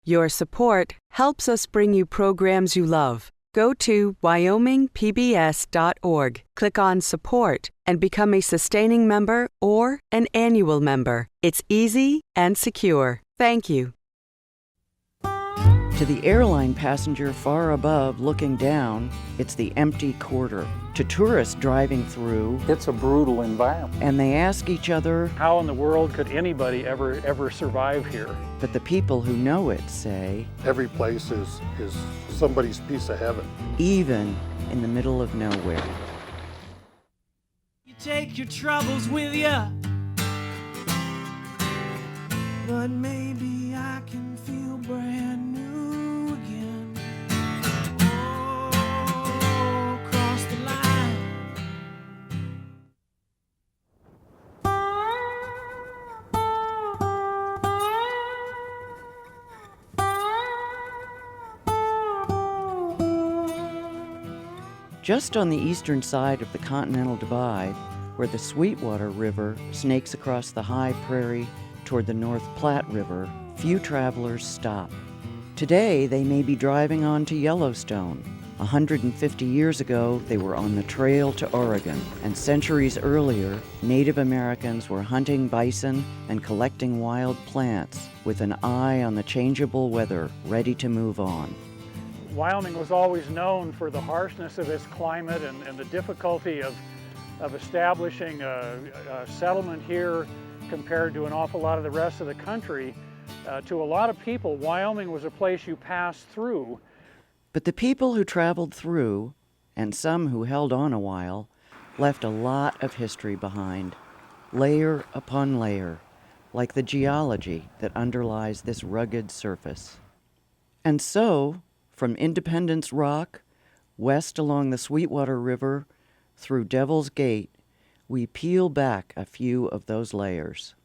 Your support helps us bring you programs you love. Go to wyomingpbs.org, click on Support, and become a sustaining member or an annual member. It's easy and secure. Thank you. To the airline passenger far above looking down, it's the empty quarter. To tourists driving through, it's a brutal environment. And they ask each other, how in the world could anybody ever survive here? But the people who know it say, every place is somebody's piece of heaven. Even in the middle of nowhere. You take your troubles with you, but maybe I can feel brand new again. Oh, cross the line. Just on the eastern side of the Continental Divide, where the Sweetwater River snakes across the high prairie toward the North Platte River, few travelers stop. Today, they may be driving on to Yellowstone. 150 years ago, they were on the trail to Oregon, and centuries earlier, Native Americans were hunting bison and collecting wild plants with an eye on the changeable weather, ready to move on. Wyoming was always known for the harshness of its climate and the difficulty of establishing a settlement here compared to an awful lot of the rest of the country. To a lot of people, Wyoming was a place you passed through. But the people who traveled through, and some who held on a while, left a lot of history behind, layer upon layer, like the geology that underlies this rugged surface. And so, from Independence Rock, west along the Sweetwater River, through Devil's Gate, we peel back a few of those layers.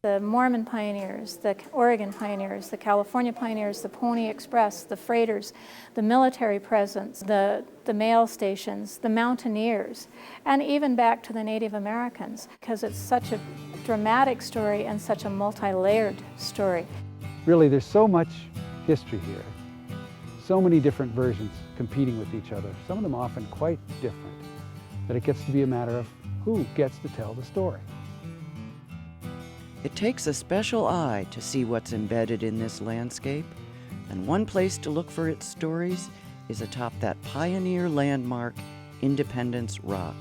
The Mormon pioneers, the Oregon pioneers, the California pioneers, the Pony Express, the freighters, the military presence, the mail stations, the mountaineers, and even back to the Native Americans, because it's such a dramatic story and such a multi-layered story. Really, there's so much history here, so many different versions competing with each other, some of them often quite different, that it gets to be a matter of who gets to tell the story. It takes a special eye to see what's embedded in this landscape, and one place to look for its stories is atop that pioneer landmark, Independence Rock.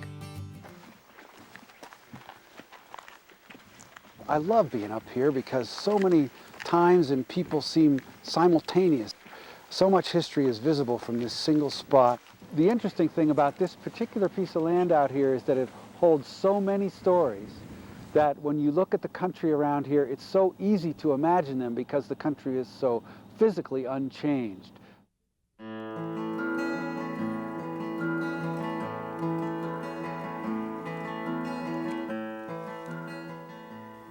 I love being up here because so many times and people seem simultaneous. So much history is visible from this single spot. The interesting thing about this particular piece of land out here is that it holds so many stories that when you look at the country around here, it's so easy to imagine them because the country is so physically unchanged.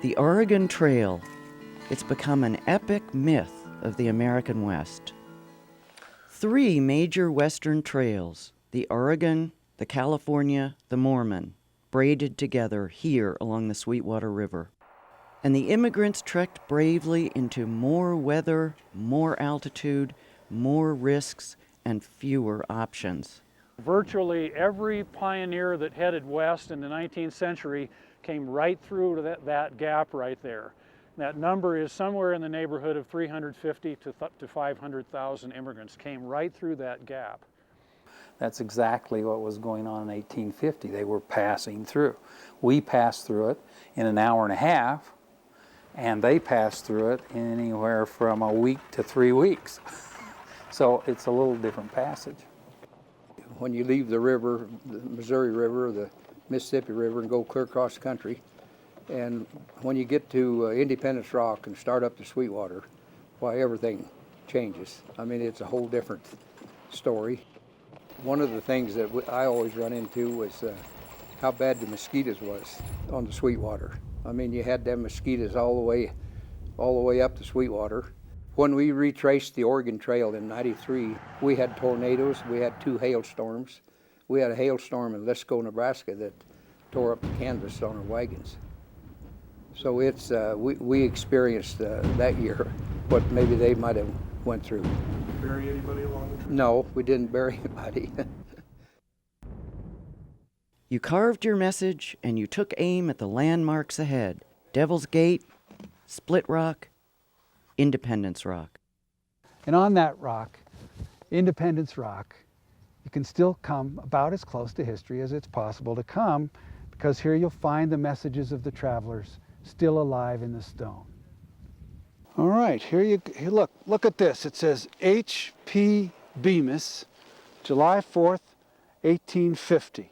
The Oregon Trail. It's become an epic myth of the American West. 3 major Western trails, the Oregon, the California, the Mormon, braided together here along the Sweetwater River. And the immigrants trekked bravely into more weather, more altitude, more risks, and fewer options. Virtually every pioneer that headed west in the 19th century came right through that gap right there. That number is somewhere in the neighborhood of 350 to 500,000 immigrants came right through that gap. That's exactly what was going on in 1850. They were passing through. We passed through it in an hour and a half, and they passed through it in anywhere from a week to 3 weeks. So it's a little different passage. When you leave the river, the Missouri River, the Mississippi River, and go clear across the country, and when you get to Independence Rock and start up to Sweetwater, why, everything changes. I mean, it's a whole different story. One of the things that I always run into was how bad the mosquitoes was on the Sweetwater. I mean, you had them mosquitoes all the way up to Sweetwater. When we retraced the Oregon Trail in '93, we had tornadoes, we had 2 hailstorms. We had a hailstorm in Lisco, Nebraska that tore up the canvas on our wagons. So it's we experienced that year what maybe they might have went through. Bury anybody along the trip? No, we didn't bury anybody. You carved your message and you took aim at the landmarks ahead. Devil's Gate, Split Rock, Independence Rock. And on that rock, Independence Rock, you can still come about as close to history as it's possible to come, because here you'll find the messages of the travelers still alive in the stone. All right, here look at this. It says H.P. Bemis, July 4th, 1850.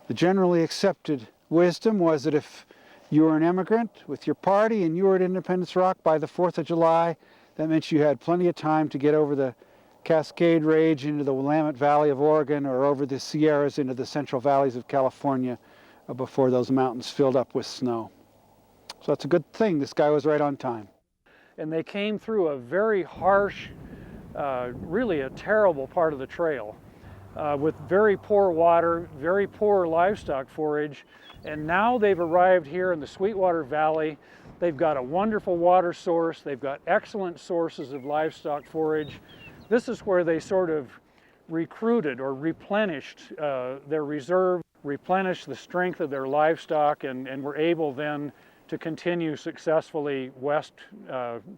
The generally accepted wisdom was that if you were an immigrant with your party and you were at Independence Rock by the 4th of July, that meant you had plenty of time to get over the Cascade Range into the Willamette Valley of Oregon or over the Sierras into the Central Valleys of California before those mountains filled up with snow. So that's a good thing. This guy was right on time. And they came through a very harsh, really a terrible part of the trail with very poor water, very poor livestock forage. And now they've arrived here in the Sweetwater Valley. They've got a wonderful water source. They've got excellent sources of livestock forage. This is where they sort of recruited or replenished their reserve, replenished the strength of their livestock, and were able then to continue successfully west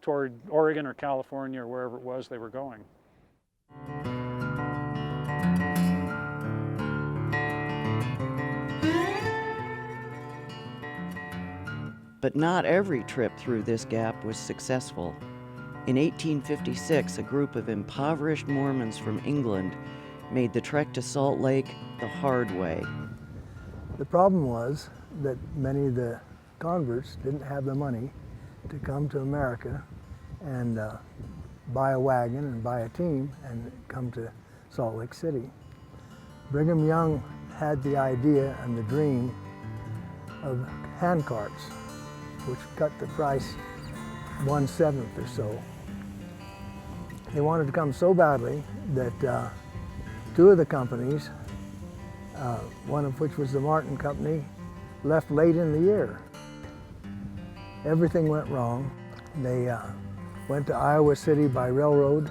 toward Oregon or California or wherever it was they were going. But not every trip through this gap was successful. In 1856, a group of impoverished Mormons from England made the trek to Salt Lake the hard way. The problem was that many of the converts didn't have the money to come to America and buy a wagon and buy a team and come to Salt Lake City. Brigham Young had the idea and the dream of handcarts, which cut the price 1/7 or so. They wanted to come so badly that two of the companies, one of which was the Martin Company, left late in the year. Everything went wrong. They went to Iowa City by railroad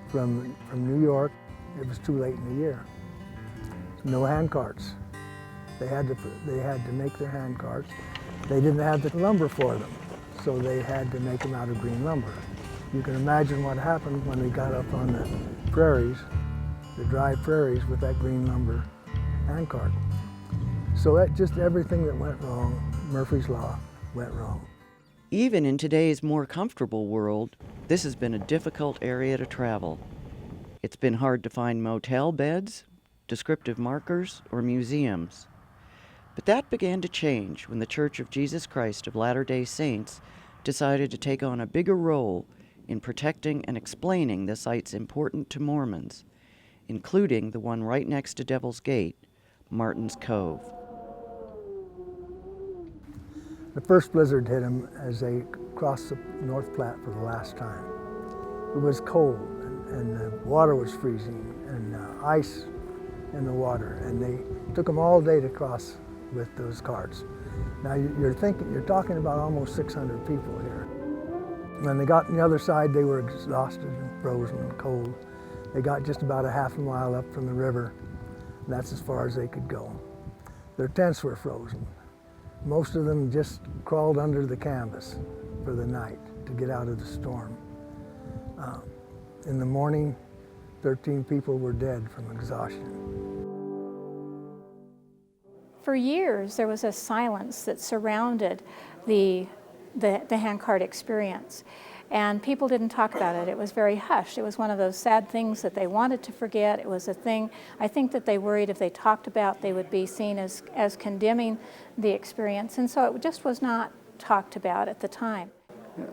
from New York. It was too late in the year. No handcarts. They had to make their handcarts. They didn't have the lumber for them, so they had to make them out of green lumber. You can imagine what happened when they got up on the prairies, the dry prairies with that green lumber handcart. So that just everything that went wrong, Murphy's Law, went wrong. Even in today's more comfortable world, this has been a difficult area to travel. It's been hard to find motel beds, descriptive markers, or museums. But that began to change when the Church of Jesus Christ of Latter-day Saints decided to take on a bigger role in protecting and explaining the sites important to Mormons, including the one right next to Devil's Gate, Martin's Cove. The first blizzard hit them as they crossed the North Platte for the last time. It was cold and the water was freezing and ice in the water, and they took them all day to cross with those carts. Now you're talking about almost 600 people here. When they got on the other side, they were exhausted and frozen and cold. They got just about a half a mile up from the river, and that's as far as they could go. Their tents were frozen. Most of them just crawled under the canvas for the night to get out of the storm. In the morning, 13 people were dead from exhaustion. For years, there was a silence that surrounded the handcart experience. And people didn't talk about it. It was very hushed. It was one of those sad things that they wanted to forget. It was a thing, I think, that they worried if they talked about, they would be seen as condemning the experience. And so it just was not talked about at the time. Yeah.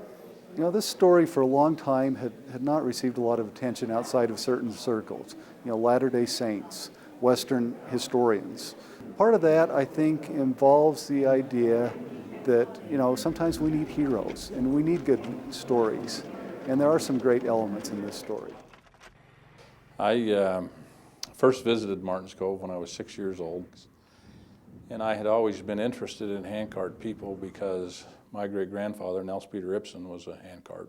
You know, this story for a long time had not received a lot of attention outside of certain circles. You know, Latter-day Saints, Western historians. Part of that, I think, involves the idea that, you know, sometimes we need heroes and we need good stories. And there are some great elements in this story. I first visited Martin's Cove when I was 6 years old. And I had always been interested in handcart people because My great-grandfather, Nels Peter Ibsen, was a handcart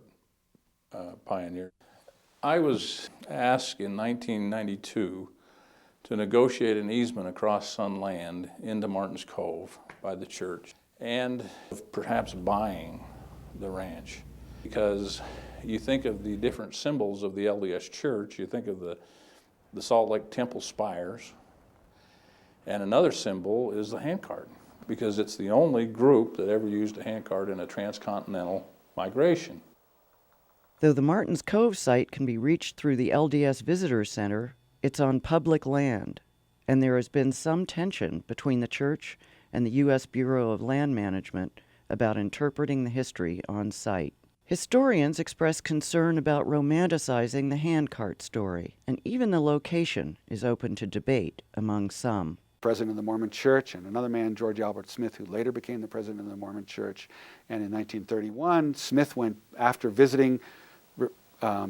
pioneer. I was asked in 1992 to negotiate an easement across Sun Land into Martin's Cove by the church, and perhaps buying the ranch. Because you think of the different symbols of the LDS Church, you think of the Salt Lake Temple spires, and another symbol is the handcart, because it's the only group that ever used a handcart in a transcontinental migration. Though the Martin's Cove site can be reached through the LDS Visitor Center, it's on public land, and there has been some tension between the church and the U.S. Bureau of Land Management about interpreting the history on site. Historians express concern about romanticizing the handcart story, and even the location is open to debate among some. President of the Mormon Church, and another man, George Albert Smith, who later became the president of the Mormon Church. And in 1931, Smith went, after visiting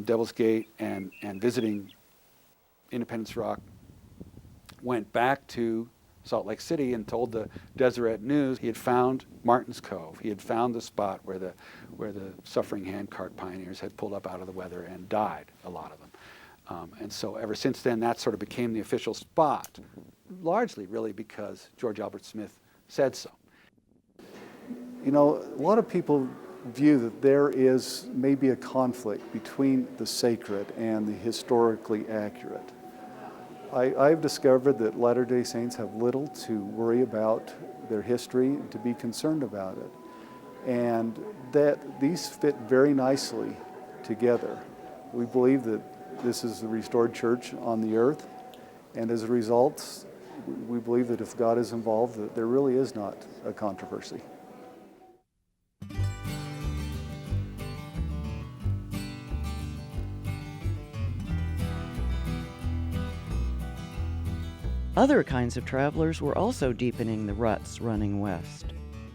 Devil's Gate and visiting Independence Rock, went back to Salt Lake City and told the Deseret News he had found Martin's Cove. He had found the spot where the suffering handcart pioneers had pulled up out of the weather and died, a lot of them. And so ever since then, that sort of became the official spot, largely really because George Albert Smith said so. You know, a lot of people view that there is maybe a conflict between the sacred and the historically accurate. I've discovered that Latter-day Saints have little to worry about their history, to be concerned about it, and that these fit very nicely together. We believe that this is the restored church on the earth, and as a result, we believe that if God is involved, that there really is not a controversy. Other kinds of travelers were also deepening the ruts running west.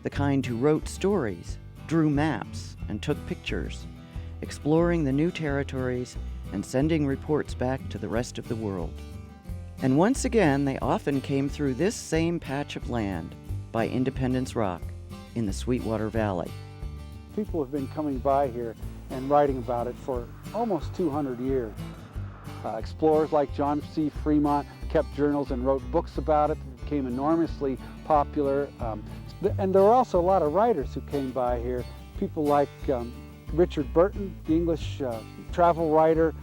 The kind who wrote stories, drew maps, and took pictures, exploring the new territories and sending reports back to the rest of the world. And once again, they often came through this same patch of land by Independence Rock in the Sweetwater Valley. People have been coming by here and writing about it for almost 200 years. Explorers like John C. Fremont kept journals and wrote books about it. It became enormously popular. And there were also a lot of writers who came by here. People like Richard Burton, the English travel writer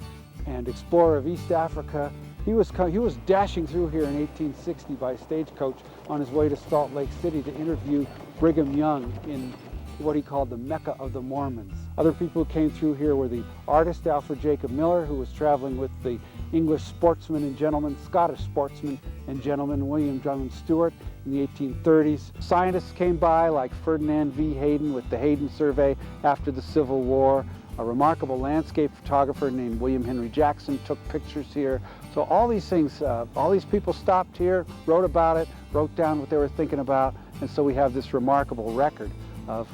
and explorer of East Africa. He was dashing through here in 1860 by stagecoach on his way to Salt Lake City to interview Brigham Young in what he called the Mecca of the Mormons. Other people who came through here were the artist Alfred Jacob Miller, who was traveling with the English sportsman and gentleman, Scottish sportsman and gentleman William Drummond Stewart in the 1830s. Scientists came by like Ferdinand V. Hayden with the Hayden Survey after the Civil War. A remarkable landscape photographer named William Henry Jackson took pictures here. So all these things, all these people stopped here, wrote about it, wrote down what they were thinking about, and so we have this remarkable record of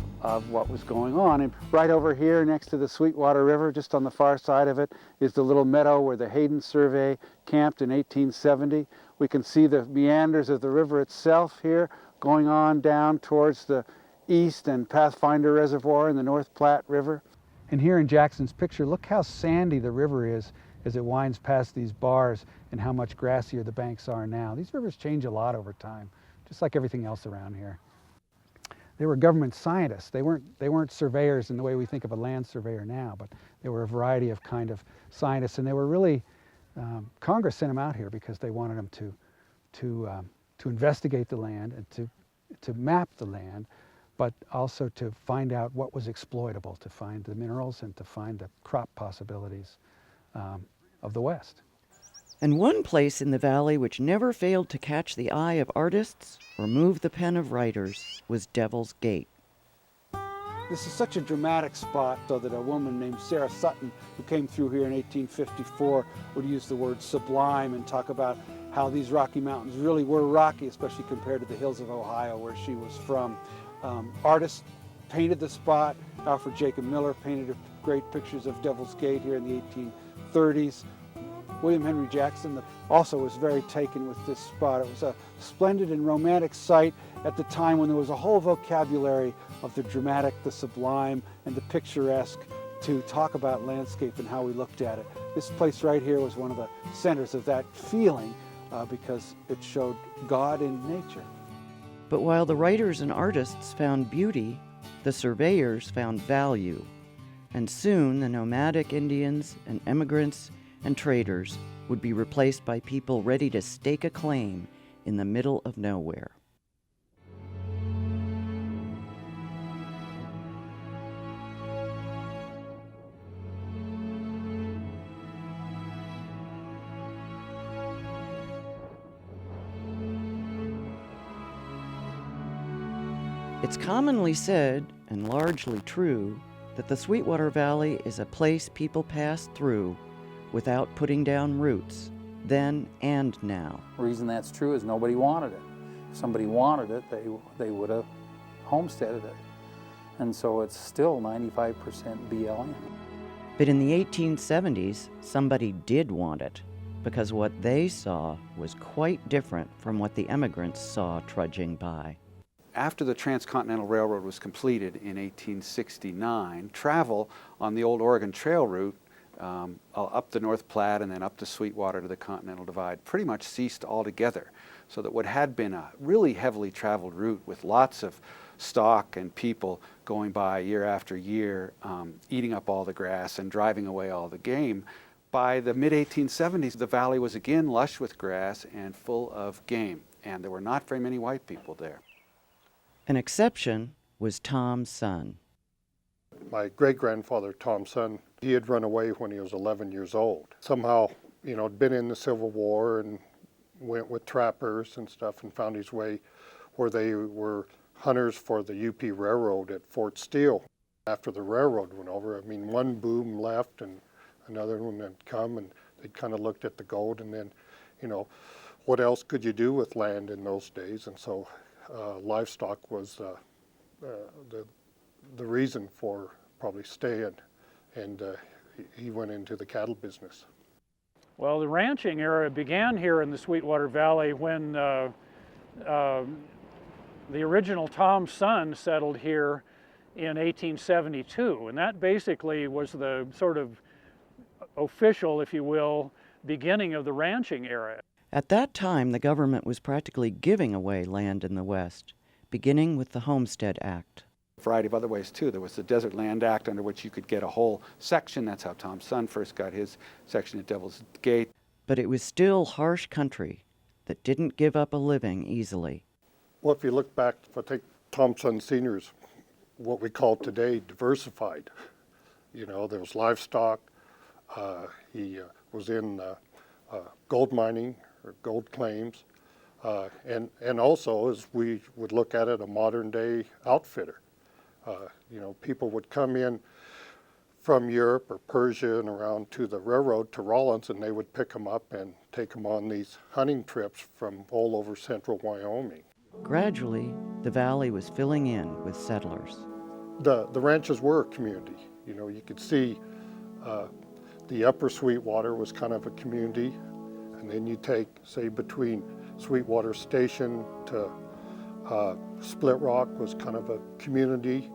what was going on. And right over here next to the Sweetwater River, just on the far side of it, is the little meadow where the Hayden Survey camped in 1870. We can see the meanders of the river itself here going on down towards the east and Pathfinder Reservoir in the North Platte River. And here in Jackson's picture, look how sandy the river is as it winds past these bars and how much grassier the banks are now. These rivers change a lot over time, just like everything else around here. They were government scientists. They weren't surveyors in the way we think of a land surveyor now, but they were a variety of kind of scientists, and they were really, Congress sent them out here because they wanted them to investigate the land and to map the land, but also to find out what was exploitable, to find the minerals and to find the crop possibilities of the West. And one place in the valley which never failed to catch the eye of artists or move the pen of writers was Devil's Gate. This is such a dramatic spot so that a woman named Sarah Sutton, who came through here in 1854, would use the word sublime and talk about how these Rocky Mountains really were rocky, especially compared to the hills of Ohio where she was from. Artists painted the spot. Alfred Jacob Miller painted great pictures of Devil's Gate here in the 1830s. William Henry Jackson also was very taken with this spot. It was a splendid and romantic site at the time when there was a whole vocabulary of the dramatic, the sublime, and the picturesque to talk about landscape and how we looked at it. This place right here was one of the centers of that feeling because it showed God in nature. But while the writers and artists found beauty, the surveyors found value. And soon the nomadic Indians and immigrants and traders would be replaced by people ready to stake a claim in the middle of nowhere. It's commonly said, and largely true, that the Sweetwater Valley is a place people pass through without putting down roots, then and now. The reason that's true is nobody wanted it. If somebody wanted it, they would have homesteaded it. And so it's still 95% BLM. But in the 1870s, somebody did want it, because what they saw was quite different from what the immigrants saw trudging by. After the Transcontinental Railroad was completed in 1869, travel on the old Oregon Trail route up the North Platte and then up the Sweetwater to the Continental Divide pretty much ceased altogether. So that what had been a really heavily traveled route with lots of stock and people going by year after year, eating up all the grass and driving away all the game, by the mid-1870s the valley was again lush with grass and full of game, and there were not very many white people there. An exception was Tom's son. My great-grandfather, Tom's son, he had run away when he was 11 years old. Somehow, had been in the Civil War and went with trappers and stuff and found his way where they were hunters for the UP Railroad at Fort Steele. After the railroad went over, one boom left and another one had come, and they kind of looked at the gold, and then, what else could you do with land in those days? And so livestock was the reason for probably staying, and he went into the cattle business. Well, the ranching era began here in the Sweetwater Valley when the original Tom's son settled here in 1872, and that basically was the sort of official, if you will, beginning of the ranching era. At that time, the government was practically giving away land in the West, beginning with the Homestead Act. A variety of other ways too. There was the Desert Land Act, under which you could get a whole section. That's how Tom's son first got his section at Devil's Gate. But it was still harsh country that didn't give up a living easily. Well, if you look back, if I take Tom's son Sr.'s, what we call today diversified. There was livestock. He was in gold mining or gold claims, and also, as we would look at it, a modern day outfitter. People would come in from Europe or Persia and around to the railroad to Rawlins, and they would pick them up and take them on these hunting trips from all over central Wyoming. Gradually, the valley was filling in with settlers. The ranches were a community. You could see the upper Sweetwater was kind of a community, and then you take, say, between Sweetwater Station to Split Rock was kind of a community,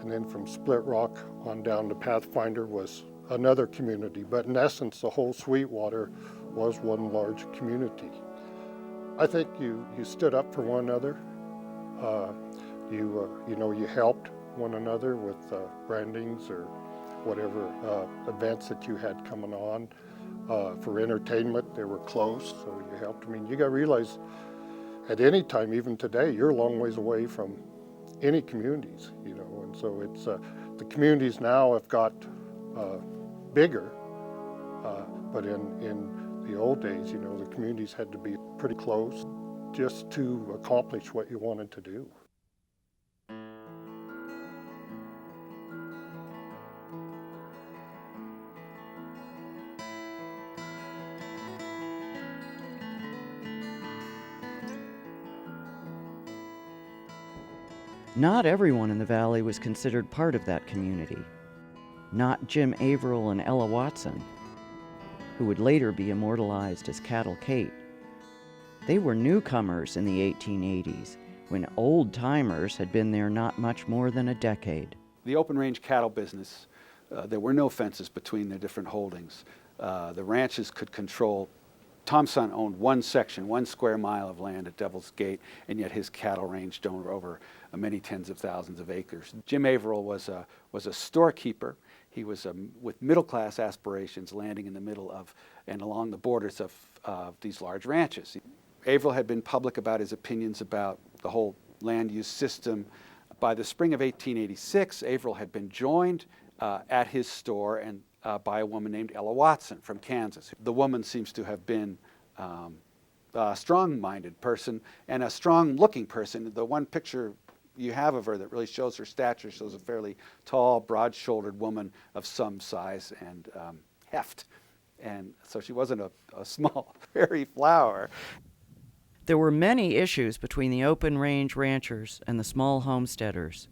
and then from Split Rock on down to Pathfinder was another community. But in essence, the whole Sweetwater was one large community. I think you stood up for one another. You helped one another with brandings or whatever events that you had coming on. For entertainment, they were close, so you helped. You got to realize at any time, even today, you're a long ways away from any communities, and so it's the communities now have got bigger, but in the old days, the communities had to be pretty close just to accomplish what you wanted to do. Not everyone in the valley was considered part of that community. Not Jim Averill and Ella Watson. who would later be immortalized as Cattle Kate. They were newcomers in the 1880s, when old-timers had been there not much more than a decade. The open range cattle business, there were no fences between the different holdings. The ranches could control. Tom's son owned one section, 1 square mile of land at Devil's Gate, and yet his cattle ranged over many tens of thousands of acres. Jim Averill was a storekeeper. He was with middle-class aspirations, landing in the middle of and along the borders of these large ranches. Averill had been public about his opinions about the whole land use system. By the spring of 1886, Averill had been joined at his store and by a woman named Ella Watson from Kansas. The woman seems to have been a strong-minded person and a strong-looking person. The one picture you have of her that really shows her stature shows a fairly tall, broad-shouldered woman of some size and heft. And so she wasn't a small, hairy flower. There were many issues between the open-range ranchers and the small homesteaders.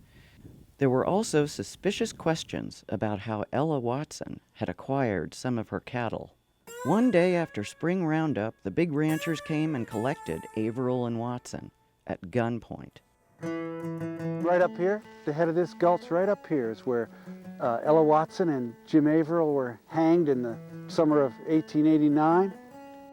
There were also suspicious questions about how Ella Watson had acquired some of her cattle. One day after spring roundup, the big ranchers came and collected Averill and Watson at gunpoint. Right up here, the head of this gulch right up here is where Ella Watson and Jim Averill were hanged in the summer of 1889.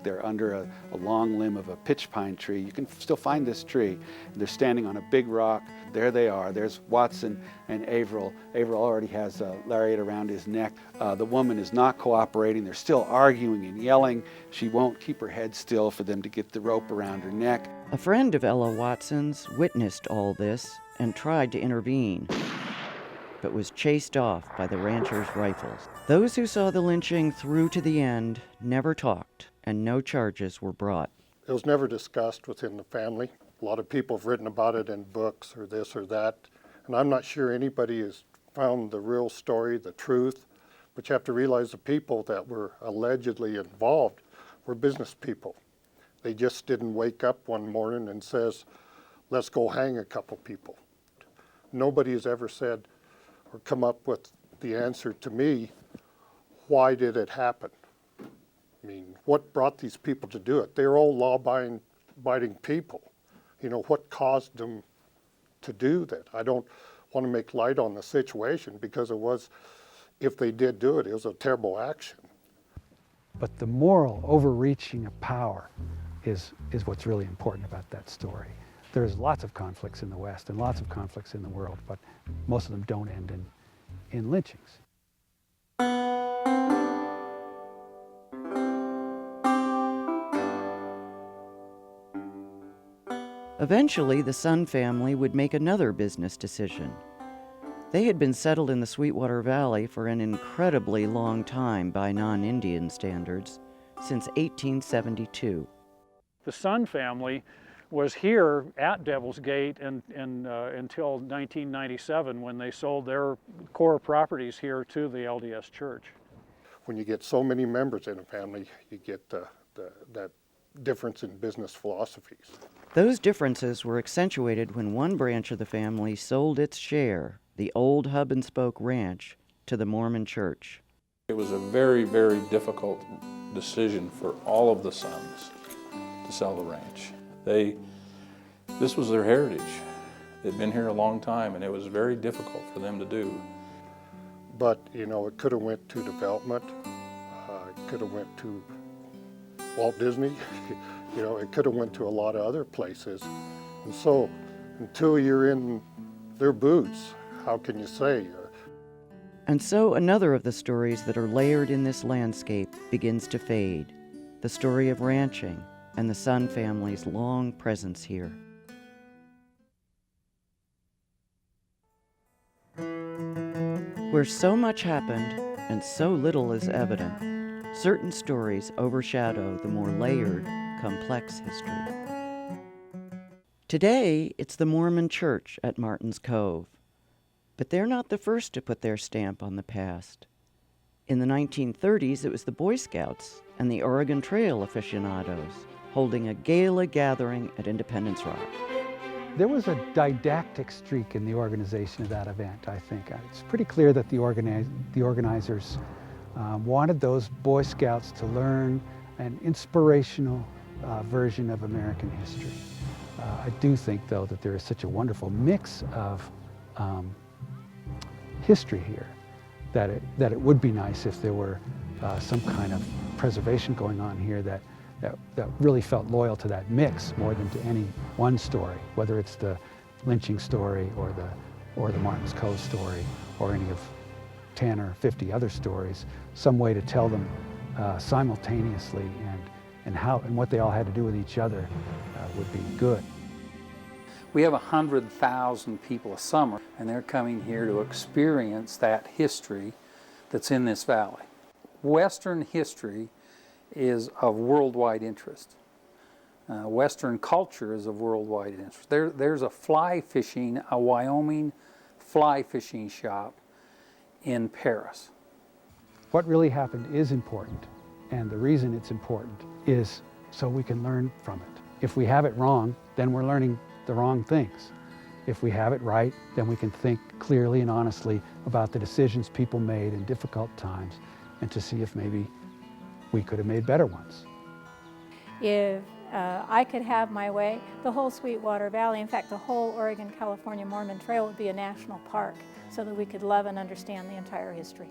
They're under a long limb of a pitch pine tree. You can still find this tree. They're standing on a big rock. There they are. There's Watson and Averill. Averill already has a lariat around his neck. The woman is not cooperating. They're still arguing and yelling. She won't keep her head still for them to get the rope around her neck. A friend of Ella Watson's witnessed all this and tried to intervene, but was chased off by the ranchers' rifles. Those who saw the lynching through to the end never talked, and no charges were brought. It was never discussed within the family. A lot of people have written about it in books or this or that, and I'm not sure anybody has found the real story, the truth, but you have to realize the people that were allegedly involved were business people. They just didn't wake up one morning and says, let's go hang a couple people. Nobody has ever said or come up with the answer to me, why did it happen? I mean, what brought these people to do it? They're all law-abiding people. You know, what caused them to do that? I don't want to make light on the situation because it was, if they did do it, it was a terrible action. But the moral overreaching of power is what's really important about that story. There's lots of conflicts in the West and lots of conflicts in the world, but most of them don't end in lynchings. Eventually, the Sun family would make another business decision. They had been settled in the Sweetwater Valley for an incredibly long time by non-Indian standards, since 1872. The Sun family was here at Devil's Gate until 1997 when they sold their core properties here to the LDS Church. When you get so many members in a family, you get that difference in business philosophies. Those differences were accentuated when one branch of the family sold its share, the old Hub and Spoke Ranch, to the Mormon Church. It was a very, very difficult decision for all of the sons to sell the ranch. This was their heritage. They'd been here a long time, and it was very difficult for them to do. But, you know, it could have went to development. It could have went to Walt Disney. You know, it could have went to a lot of other places. And so, until you're in their boots, how can you say? And so another of the stories that are layered in this landscape begins to fade. The story of ranching and the Sun family's long presence here. Where so much happened and so little is evident, certain stories overshadow the more layered, complex history. Today, it's the Mormon Church at Martin's Cove. But they're not the first to put their stamp on the past. In the 1930s, it was the Boy Scouts and the Oregon Trail aficionados holding a gala gathering at Independence Rock. There was a didactic streak in the organization of that event, I think. It's pretty clear that the organizers wanted those Boy Scouts to learn an inspirational version of American history. I do think, though, that there is such a wonderful mix of history here that it would be nice if there were some kind of preservation going on here that really felt loyal to that mix more than to any one story, whether it's the lynching story or the Martin's Cove story or any of 10 or 50 other stories, some way to tell them simultaneously and what they all had to do with each other would be good. We have 100,000 people a summer, and they're coming here to experience that history that's in this valley. Western history is of worldwide interest. Western culture is of worldwide interest. There's a Wyoming fly fishing shop in Paris. What really happened is important, and the reason it's important is so we can learn from it. If we have it wrong, then we're learning the wrong things. If we have it right, then we can think clearly and honestly about the decisions people made in difficult times and to see if maybe we could have made better ones. If I could have my way, the whole Sweetwater Valley, in fact the whole Oregon-California Mormon Trail would be a national park so that we could love and understand the entire history.